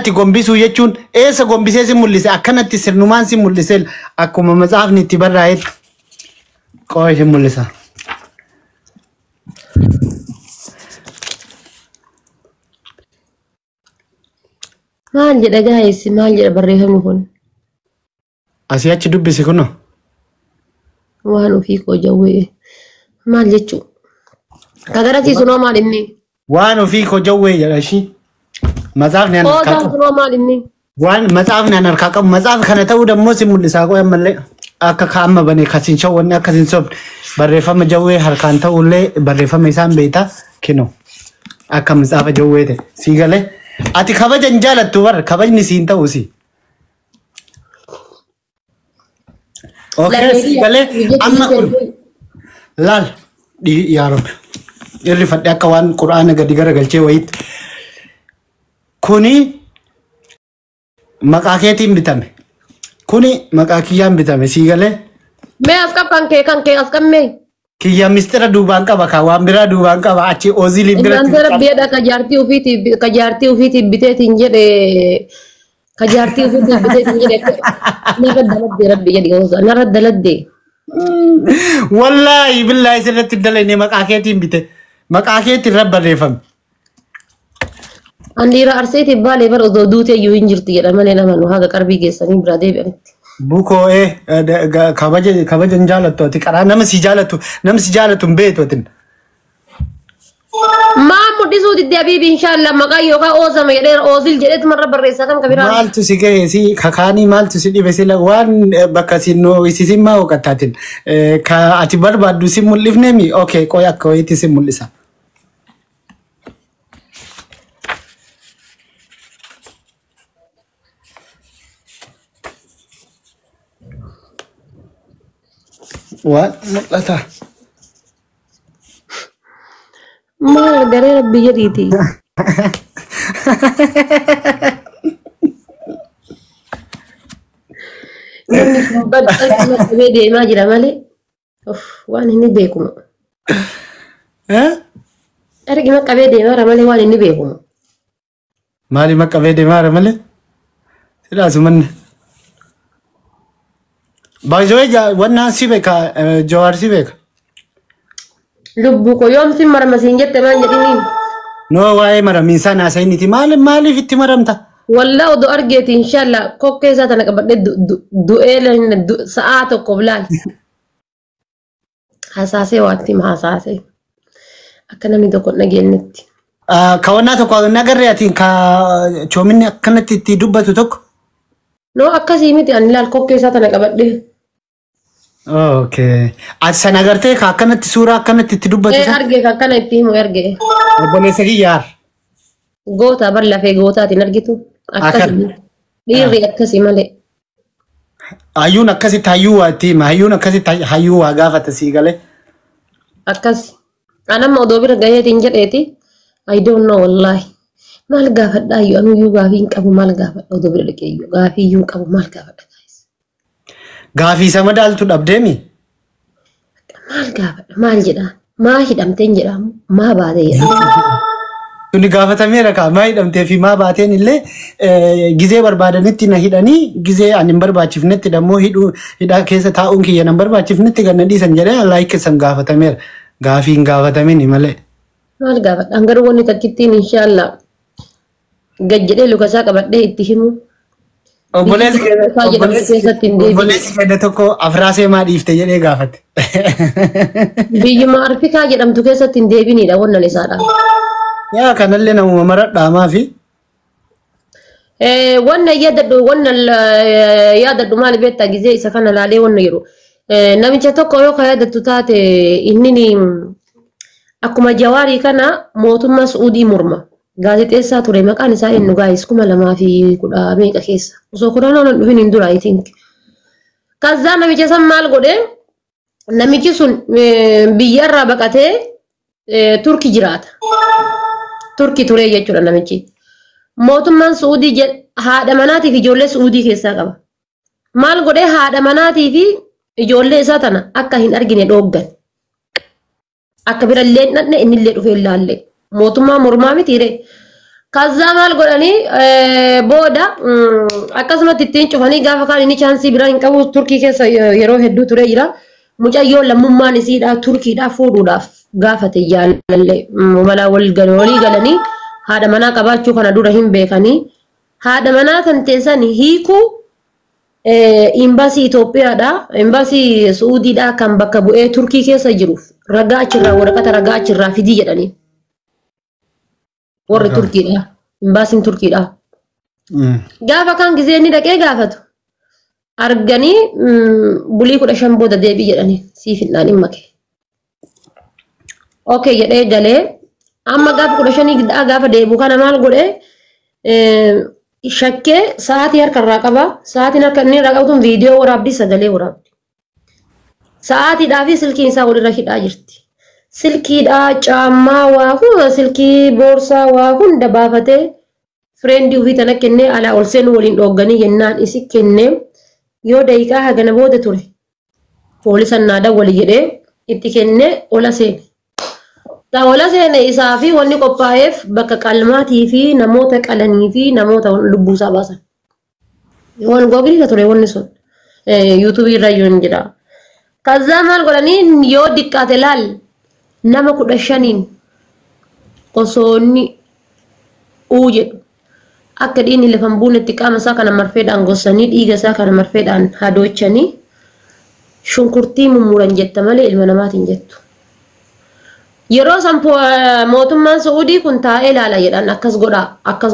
Ati gombisuu jechuun eessa gombisee si mul'ise akkanatti sirnumaan si mul'ise akkuma matsaafni itti barraa'etti qooyi si mul'isa. Maal jedha gaa'essi maal jedha barreeffamni kun? Asii achi dubbisi kunoo. Waan ofii koo jawwee maal jechuu? Kagarasiisu noo maal inni? Waan ofii koo jawwee jedha ishii. Matsaafni an harkaa qabu. Noo maal inni? Waan matsaafni an harkaa qabu matsaaf kana ta'uu dammoo si mul'isaa qo'e ammallee akka kaa'ama bane kasiin shawwanne akkasiin sobne barreeffama jawwee harkaan ta'ullee barreeffama isaan beektaa kinoo akka matsaafa jawwee ta'e sii galee. Ati kabajan jaalattu bar kabajni siin ta'u si. Okay, sii galee amma kun laal yaa rabbi irri fadhe akka waan quraana gadi garagalchee wayiitti. Kuni maqaa keetiin bitame. Kuni maqaa kiyyaan bitame sii galee. Mee as qabkan kee as qammee. Kiyya mistira duubaan qaba ka waan biraa duubaan qaba achi ooziliin biratti. Inaan rabbiidha ka jaartii ofiitiif biteetiin jedhe ka jaartii ofiitiif biteetiin jedhe narra daladde rabbi jedhe goosa narra daladde. Wallaahi billaahi sirratti dalayne maqaa keetiin bite maqaa keetiin rabbarreeffame. Andiira arseetiif baalee bar osoo duutee iyyuu hin jirti jedha malee nama nu haga qarbii geessanii biraa deebi'anitti. Buko kabajan jaalattu ati qaraa nama si jaalatu hin beektu atin. Maa muddisuu didde abiibi inshaallah maqaa yookaan oozama jedhee oozil jedheetu marra barreessaa kan kabiraa. Maaltu si gahee si kakaanii maaltu si dhibe sila waan bakka si isisin maa hooqattaatin ka ati barbaaddu si mul'ifneemi okay qoy akka wayiitti si mul'isa. What? Mul'ata. Maal garee rabbi jedhiiti. Namni kun badhaadhuma qabee deemaa jira malee waan inni beekumu. Argima qabee deemaa malee waan inni beekumu. Maali maqqabee deemaa malee? Silaasu manne. Baay'ee wannan si beeka Jawaar si beeka. Lubbu ko yoom si marmasiin jette maan jedhiniin. No waa'ee maramiinsaa naasa'initi maaliif itti maramta? Wallaa odoo argeeti inshaallah kokkee isaa tana qabadhee du'ee sa'aa tokkoof laal. Hasaasee waanti ma hasaasee akka namni tokko dhageenyetti. Kawannaa tokko nagarree atiin ka coominni akkanatti itti dubbatu tokko. No akkasii miti ani laal kokkee isaa tana qabadhee. Okay. Ati sana agartee ka akkanatti suuraa akkanatti itti dubbatu. Argee ka akkana itti himu ergee. Obboleessa kiyyaar. Goota bar lafee gootaatiin argitu. Akkasii. Dhiirri akkasii malee. Hayyuun akkasitti hayyuu waa itti hima. Hayyuun akkasitti hayyuu waa gaafata sii galee. Akkasi. Anamma odoo bira gaheetiin jedheeti. I don't know wallahi. Maal gaafadha iyyuu anuyyuu gaafii hin qabu maal gaafadha odoo bira dhaqee iyyuu gaafii iyyuu hin qabu maal gaafadha. Gaafii sama daaltu dhabdeemi? Maal gaafadha maal jedhaan maa hidhamteen jedhamu maa baatee jedhamu. Tuni gaafatameera kaa maa hidhamtee fi maa baateen illee gizee barbaadanitti na hidhanii gizee ani hin barbaachifnetti dammoo hidhaa keessa taa'uun kiyya nan barbaachifnetti ganna dhiisan jedhee laayikkeessan gaafatameera. Gaafii hin gaafatamini malee. Maal gaafadha garuu wanni takkittiin inshaallah gad jedhee lukasaa qabadhee itti himu. Obboleessi keenya tokko afraasee maa dhiifte jedhee gaafate. Biyyuma Afrikaa jedhamtu keessatti hin deebinidha wannan isaadha. Yaa kanallee namuma maradhaamaa fi. Wannan yaadadhu maal beektaa gizee isa kana laalee wannan yeroo. Namicha tokko yoo ka yaadattu taate inni akkuma Jawaarii kana mootummaa Suudii morma. Gaazexeessaa ture maqaan isaa eenyu gaayis 2010 meeqa keessa osoo kudhan dhufin hin dura I think. Kazzaa namicha san maal godhe namichi sun biyyarraa baqatee Turkii jiraata. Turkii ture jechuudha namichi. Mootummaan Suudii haadha manaatii fi ijoollee Suudii keessaa qaba. Maal godhe haadha manaatii fi ijoollee isaa tana akka hin argine dhooggan. Akka birallee dhanne innillee dhufee ilaalle. Mootummaa mormaa mitiire kaza maal godhani booda akkasumatti ittiin cufanii gaafa kaan inni chaansii biraa hin qabu turkii keessa yeroo hedduu ture jira mucayyoo lammummaan isiidha turkiidha fuudhuudhaaf gaafate jaalallee mala walii galanii haadha manaa qabaachuu kana dura hin beekanii haadha manaa kan teessan hiikuu imbaasii Itoophiyaadha imbaasii Suudiidha kan bakka bu'ee turkii keessa jiruuf ragaa achirraa waraqata ragaa achirraa fidii jedhanii warri turkiidha imbaasiin turkiidha gaafa kan gizee inni dhaqee gaafatu arganii bulii 15 booda deebii jedhanii siif hidhaan dhimma kee okay jedhee galee amma gaafa 15 gaafa deebu kana maal godhee shakkee sa'aatii harkarraa qaba sa'aatiin harka inni irraa qabatuun viidiyoo waraabdi sagalee waraabdi sa'aatiidhaa fi silkiin isaa walirra hidhaa jirti silkiidhaa caammaa waa hunda silkii boorsaa waa hunda baafatee friendii ofii tana kennee alaa ol seenuu waliin dhoogganii jennaan isi kennee yoo daqiiqaa hagana booda ture poolisan naada wali jedhee itti kennee ola seene. Ola seene isaa fi wanni qophaa'eef bakka qalmaatii fi namoota qalanii fi namoota lubbuusaa baasan. Waan googilii ture wanni sun yuutuubii irra yoo hin jira. Kazaa maal godhanii yoo diqqaate laal nama 15 osoo inni uu jedhu akka dhiinni lafan buunetti qaama isaa kana marfeedhaan gossanii dhiiga isaa kana marfeedhaan hadoochanii shunkurtii mummuran jetta malee ilma namaatiin jettu. Yeroo san mootummaan Suudii kun taa'ee ilaala jedhan akkas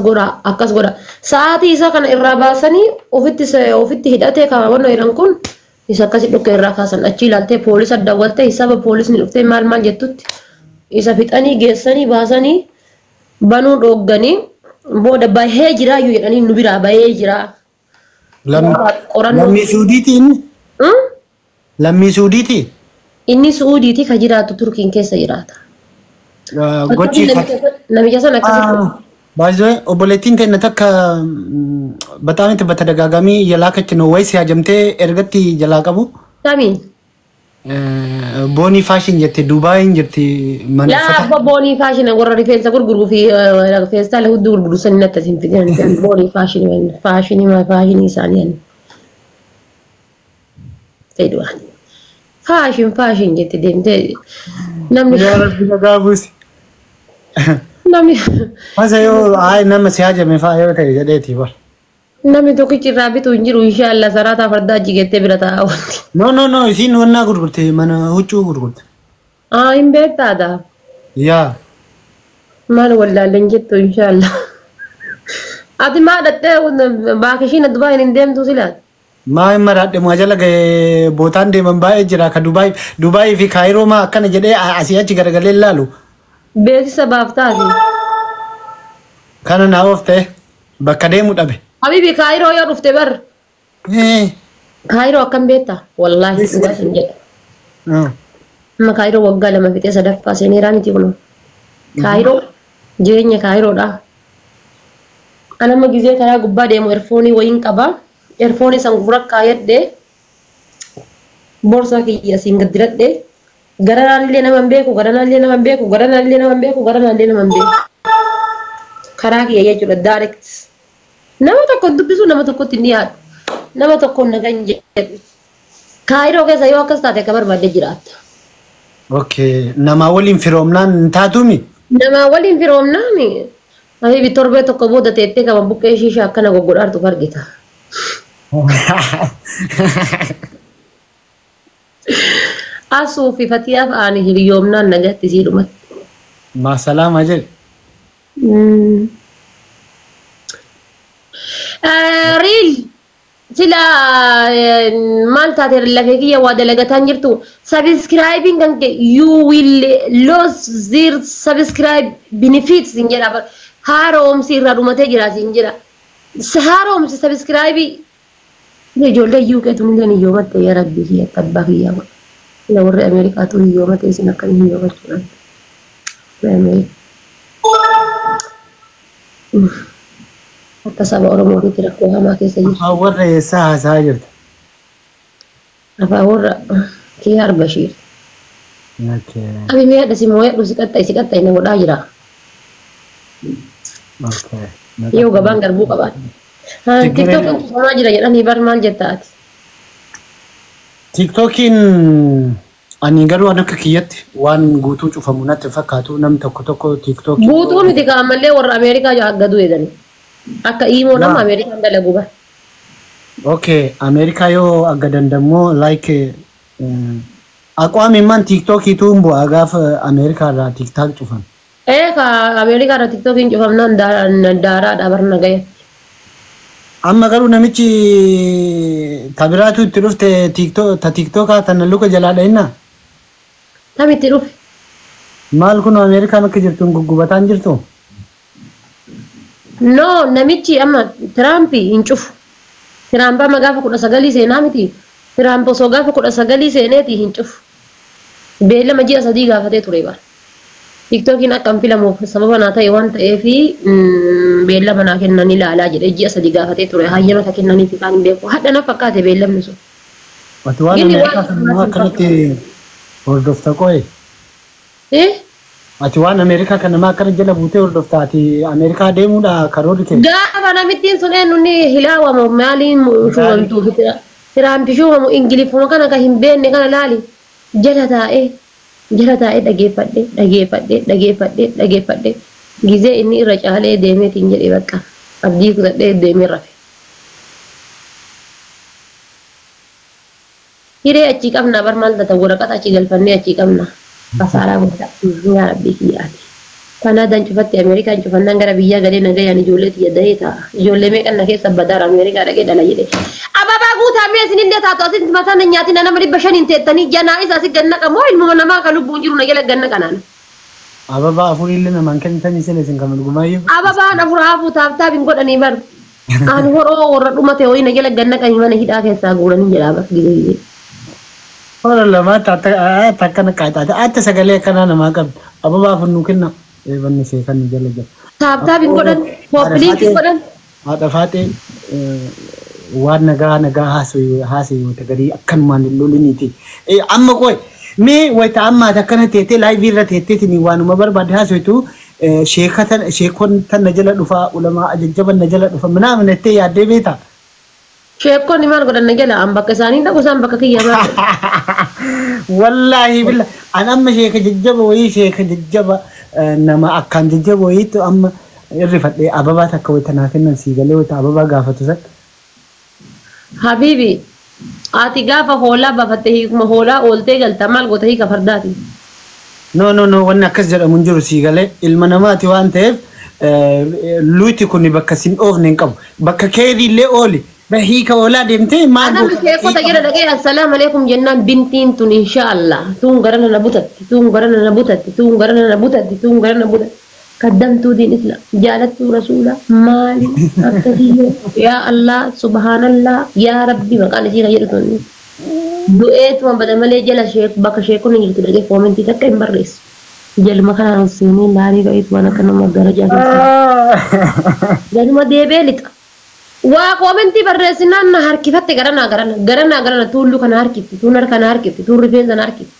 godha sa'aatii isaa kana irraa baasanii ofitti hidhatee kaawwannoo jedhan kun isa akkasi dhukkee irraa kaasan achi ilaaltee poolisa daawwattee hisaaba poolisni dhuftee maal jettutti isa fixanii geessanii baasanii banuu dhoogganii booda bahee jiraayyuu jedhanii nu biraa bahee jira. Lammii Suudiiti inni? Lammii Suudiiti? Inni Suudiiti ka jiraatu Turkiin keessa jiraata. Gochi namicha sana akkasitti. Baay'ee obboleettiin ta'e takka bataam itti batadagaagamii jalaa kachino wayii siyaajamtee ergatti jalaa qabu. Kamiin? Boonii faashin jette Dubaayin jirti mana uffata. Yaa boonii faashin warra rifeensa gurguruu fi rifeensa hudduu gurguru sanii natti hin fidan boonii faashinii isaanii fedhuudhaan. Faashin jette deemtee namni. Namni. Masa yoo nama siyaajame fa'aa yoo ta'e jedheeti bara. Namni tokkichi irraa bitu hin jiru inshallah saraataa fardaa jigettee bira taa'aa wanti. No isiin wannaa gurgurte mana huccuu gurgurte. Hin beektaadha. Yaa. Maal wallaalleen jettu inshallah. Ati maa dhattee baakishiin Dubaay hin deemtu silaati. Maa hin maraadhe maa jala ga'ee bootaan deeman baay'ee jira ka Dubaay fi Kaayiroo maa akkana jedhee asii achi garagalee ilaalu. Beeksisa baaftaati. Kana naa ooftee bakka deemu dhabe. Habibi Kaayiroo yoo dhufte bar. Kaayiroo akkam beektaa? Wallaahi dhugaa hin jedhu. Amma Kaayiroo waggaa 2 fixee sadaffaa seeneeraa miti kun. Kaayiroo jireenya Kaayiroodha. Anama gizee karaa gubbaa deemu erfoonii wayiin qaba. Erfoonii san gurra kaayadhee boorsaa kiyya siin gaddiradhee garanaallee nama beeku karaa kiyya jechuudha direct. Nama tokko dubbisu nama tokkotti ni yaadu. Nama tokko nagan jedhu. Kaayiroo keessa yoo akkas taate akka barbaadde jiraatta. Okay, nama waliin firoomnaan taatumi? Nama waliin firoomnaan Habibi torbee tokko booda teettee qaba buqqee shiishaa akkana goggodhaartu argita. Asuu fi fatiyaaf ani hiriyoomnaan nagatti sii dhumatti. Maasalaama jedhe. Riil sila maal taate lafee kiyya waa dalagataan jirtu subscribing kan you will lose their subscribe benefits hin jedha haaromsi irraa dhumatee jira siin jedha haaromsi subscribe ijoollee UK tunillee hiyyoomate yaa rabbi kiyya abbaa kiyya ila warri Ameerikaa tun hiyyoomate isin akka hiyyoomachuudhaan akka saba Oromootitti rakkoo hamaa keessa jirti. Afaan warra eessaa haasaa jirti? Afaan warra kiyya Arbashiir. Abi mi'a dhasi moo hedhu si qaxxayi na godhaa jira. Okay. Yoo gabaan garbuu qabaate. TikTokiin tufamaa jira jedhanii bar maal jettaati? TikTokiin ani garuu akka kiyyatti waan guutuu cufamu natti fakkaatu nam tokko TikTok. Guutuu miti kaamallee warra Ameerikaa jaaggaduu eegani. Akka imoo nama Ameerikaan dalagu bar. Okay, Ameerikaa yoo aga dandammoo like aqwaami man TikTokii tuumbu agaaf Ameerikaa irraa TikTok cufan. Ka Ameerikaa irraa TikTokiin cufamnaan daaraadha bar nagaya. Amma garuu namichi tabiraatu itti dhufte TikTokaa tana luka jalaadha innaa? Tam itti dhufe? Maal kun Ameerikaan akka jirtuun guggubataan jirtu? No, namichi amma Tiraampi hin cufu. Tiraampa magaafa 19 seenaa miti. Tiraampa osoo gaafa 19 seeneeti hin cufu. Beellama ji'a 3 gaafatee ture bara. TikTokiin akkam filamuuf sababa naa ta'e waan ta'eefi beellama naa kennan ilaalaa jedhe ji'a 3 gaafatee ture. Hayyama ta kennaniifi kaan hin beeku. Hadha na fakkaate beellamni sun. Ati waan Ameerikaa kana akkanatti hordofta qo'e? Ati waan Ameerikaa kana akkana jala buutee hordofta ati Ameerikaa deemuudha karoorri kee? Gaafa namittiin sun eenyuun hilaawamu maaliin shubantuuf Tiraampi shubamu Ingiliffuma kana kan hin beekne kana laali jala taa'ee dhageeffadhe gizee inni irra caalee deemeetiin jedhe bakka abdii kutadhee deemee rafe. Hiree achii qabna bar maal ta'u waraqata achii galfannee achii qabna. Kasaaraa guddaa yaa rabbii kiyyaati. Kanadaan cufatte Ameerikaan cufannaan gara biyyaa galee nagayaan ijoollee xiyya dahee ta'a. Ijoollee meeqanna keessa badaara Ameerikaa dhaqee dhala jedhe. Ababaa guutaa mee isinillee taatu asitti mataan nyaatiin nama 500 teettanii janaa isa asi ganna qamoo ilmuma namaa kan lubbuun jiru nagala ganna kanaan. Ababaa afurillee namaan kennitanii isin isin kan dhugumaayyuu. Ababaan afur haafuu taaftaaf hin godhanii bar. Ani horoo warra dhumate ho'i nagala ganna kan mana hidhaa keessaa guuranii jedhaa bar gizee. Ora lama takkan kaitaate atta sagalee kana nama qabdi. Ababaa funnu kenna. Eebanni see kan jala jala. Taaftaaf hin godhan, pooppiliin hin godhan. Haadha faatee waan nagaa haasa'u tagarii akkanumaan loliniiti. Amma qoy mee wayita ammaa takkana teettee laayivii irra teetteetiin waanuma barbaade haasa'u sheekon tan na jala dhufa ulamaa ajajjaban na jala dhufa minaa minattee yaaddee beeta. Sheekonni maal godhan na jala an bakka isaanii dhaqu isaan bakka kiyya maal. Wallaahi billa an amma sheeka jajjaba wayii sheeka jajjaba nama akkaan jajjaba wayiitu amma irrifadhee ababaa takka wayita naa kennan sii galee wayita ababaa gaafatu san. Habibi ati gaafa hoolaa baafattee hiikuma hoolaa ooltee galta maal goota hiika fardaati. No wanni akkas jedhamu hin jiru sii galee ilma namaati waan ta'eef luyti kun bakka sin oofne hin qabu bakka keeriillee ooli. Hiika hoolaa deemtee maal goota. Ana sheekota jedha dhaqee assalaamu alaikum jennaan bintiin tun inshaallah tuun garana na butatti tuun garana na butatti tuun garana na butatti tuun garana na butatti. Kaddamtuu diin islam jaalattuu rasuula maali akkasiyyoo yaa Allah subhaanallah yaa rabbi maqaan isii kan jedhu tonni du'eetuma bada malee jala bakka sheekonni jirtu dhaqee koomentii takka hin barreessu jaluma kanaan seenee laarii ga'iitu waan akka nama darajaa keessa galuma deebee lixa waa koomentii barreessinaan na harkifatte garanaa tuullu kana harkifti tuun harkana harkifti tuun rifeensa na harkifti.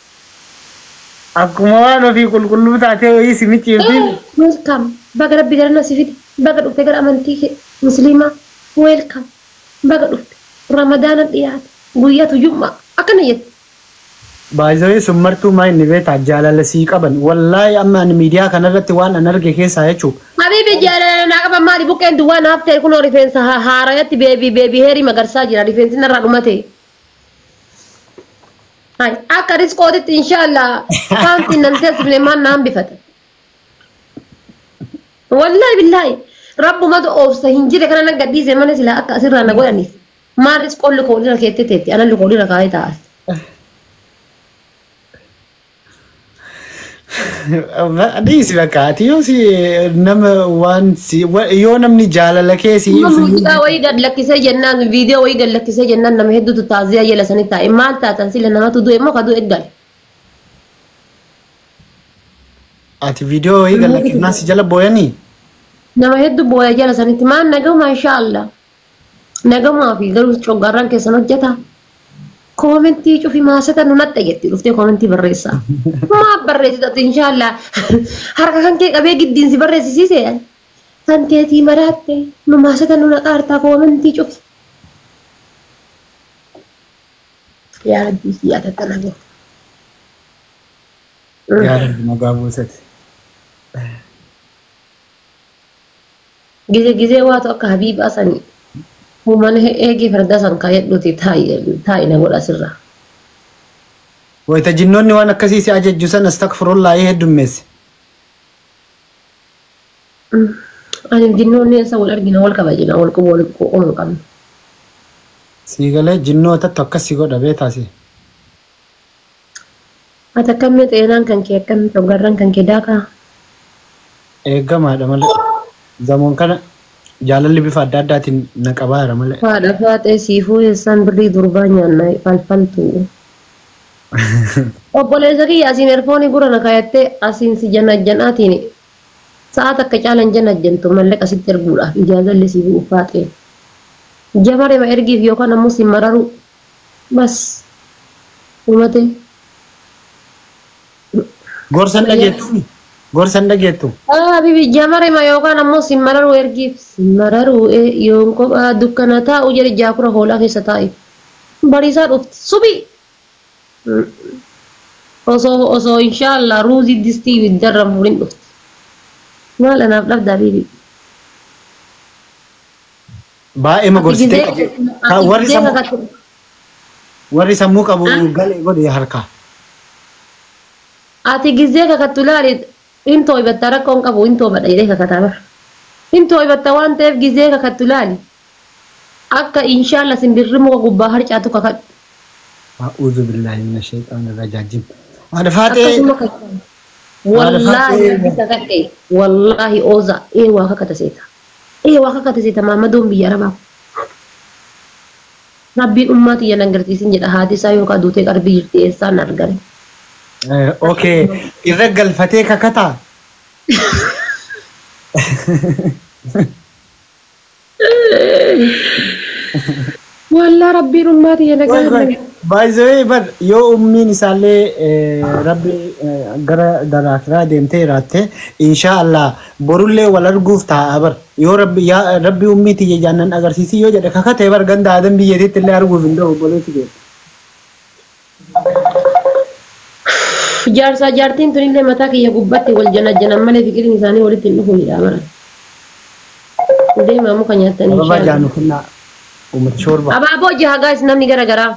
Akkuma waan ofii qulqulluu taatee wayii si michiifti. Welcome. Baga rabbi garana si fide. Baga dhufte gara amantii musliimaa. Welcome. Baga dhufte. Ramadaana dhiyaate. Guyyaatu jummaa. Akkana jette. Baay'ee summartuu maa inni beektaa jaalala sii qaban. Wallaahi amma ani miidiyaa kanarratti waan an arge keessaa jechuudha. Habibi jaalala naa qaban maali buqqeen duwwaa naaf ta'e kunoo rifeensa haarayatti beebii heerii magarsaa jira rifeensi narraa dhumate. Akka riskootitti inshaallah kaanti namtee Suleemaan naan bifata. Wallahi billahi rabbumatu oobsa hin jire kana gadhiise mana sila akka asirraa na godhaniif. Maal riskoon lukoolira keettee teetti ana lukoolira kaa'ee taa'as. Dhiisi bakka ati yoo namni jaalala keessi muuziqaa wayii gad lakkisee jennaan viidiyoo wayii gad lakkisee jennaan nama hedduutu taaziyaa jala sanii taa'e maal taatan sila namatu du'e moo ka du'e eggale. Ati viidiyoo wayii gad lakkisnaan si jala booyanii. Nama hedduu booya jala sanitti maal nagahuma inshaallah nagahumaa fi garuu coggaarraan keessan hojjeta. Komentii cufi maasata nunatta jetti dhuftee komentii barreessaa. Maa barreessitatu inshaallah harka kan kee qabee giddiin si barreessisiise. Tanteetii maraatte nu maasata nu naqaartaa koo amantii cufi. Yaa Rabbii yaada tana gahu. Yaa Rabbi nagaa buusate. Gizee waa tokko Habiibaa sanii. Uumaan eegee farda san kaayadhuuti taa'i na godha sirraa. Wayita jinnoonni waan akkasii si ajajju san astagfirullah heddummeesse. Ani jinnoonni isa wal argina wal kabajina wal quba qabna. Sii galee jinnootatti akkasii godha beetaasi. Ati akkamii xeenaan kan kee akkamii coggarraan kan kee daakaa? Eeggamaadha malee. Zamoon kana jaalalli bifa adda addaatiin na qabaara malee. Haadha faaxee siifuu eessaan birrii durbaa nyaannaa falfaltu. Obboleessa kiyya asiin erfoonii gura na kaayattee asiin si janajjanaatiin sa'a takka caalan janajjantu mallaqa sitti erguudhaaf ijaazalli siifuu uffaatee. Jamarema ergiif yookaan ammoo si mararu bas uumate. Gorsan dhageettu. Gorsan dhageettu. Bibi jamarema yookaan ammoo si mararu ergiif si mararu yoon kophaa dukkana taa'u jedhe jaakura hoolaa keessa taa'i. Bariisaa dhufti subii. Osoo inshallah ruuzii distii ibiddarra fuudhin dhufti. Maal anaaf dhabdaa bibi. Baay'ee magorsitee qabu. Warri sammuu qabu galee godhe harkaa. Ati gizee kakattu laali intoo ibatta rakkoon qabu intoo badha jedhee kakataa bara. Intoo ibatta waan ta'eef gizee kakattu laali. Akka inshallah simbirri muka gubbaa harcaatu kakadhu. A'uudhu billahi mina shayxaani rajaajim. Haadha faatee. Akkasuma kakadhu. Wallaahi kakadhe. Wallaahi ooza. Waa kakata seeta. Waa kakata seeta maamadoon biyya arabaa. Rabbiin ummati yana agarsiisin jedha haati isaa yookaan duutee qarbii jirti eessaan argare. Okay, irra galfatee kakataa. Wallah rabbiin ummati yana agarsiisin. Baay'ee bar yoo ummiin isaallee rabbi gara daraakiraa deemtee jiraatte inshaallah borullee wal arguuf ta'a bar yoo rabbi ummiitii jaanan agarsiisii yoo jedhe kakatee bar ganda aadan biyyeetitti illee arguuf hin ta'u obboleetti geessa. Jaarsaa jaartiin tunillee mataa kiyya gubbatti wal janajjanan malee fikiriin isaanii walitti hin dhufu jedha bara. Deemaa muka nyaatanii. Ababa jaanu kunnaa uummata shoorba. Abaaboo jaha gaas namni gara garaa.